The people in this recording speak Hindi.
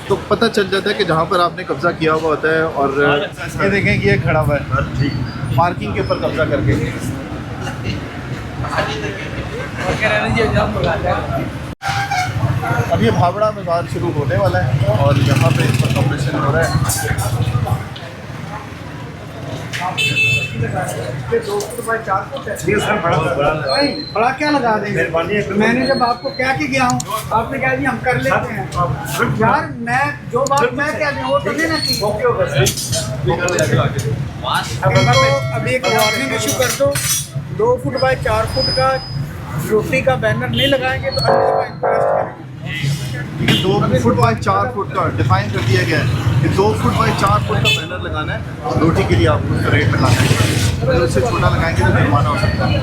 तो पता चल जाता है कि जहाँ पर आपने कब्ज़ा किया हुआ होता है। और ये देखें कि ये खड़ा हुआ है पार्किंग के ऊपर कब्ज़ा करके। अब ये भावड़ा बाज़ार शुरू होने वाला है और यहाँ पे इस वक्त ऑपरेशन हो रहा है। बड़ा क्या लगा देंगे? मैंने जब आपको क्या कि गया हूँ, आपने कहा जी हम कर लेते हैं। यार मैं जो बात मैं कह रही हूँ वो तो नहीं ना की। अभी एक वार्निंग इशू कर दो, 2 फुट बाय 4 फुट का रोटी का बैनर नहीं लगाएंगे तो अगले दफा इंटरेस्ट करेंगे। 2 फुट बाय 4 फुट का डिफाइन कर दिया गया है कि 2 फुट बाय 4 फुट का बैनर लगाना है और रोटी के लिए आपको उसका रेट लगाना है। अगर उससे छोटा लगाएंगे तो जुर्माना हो सकता है।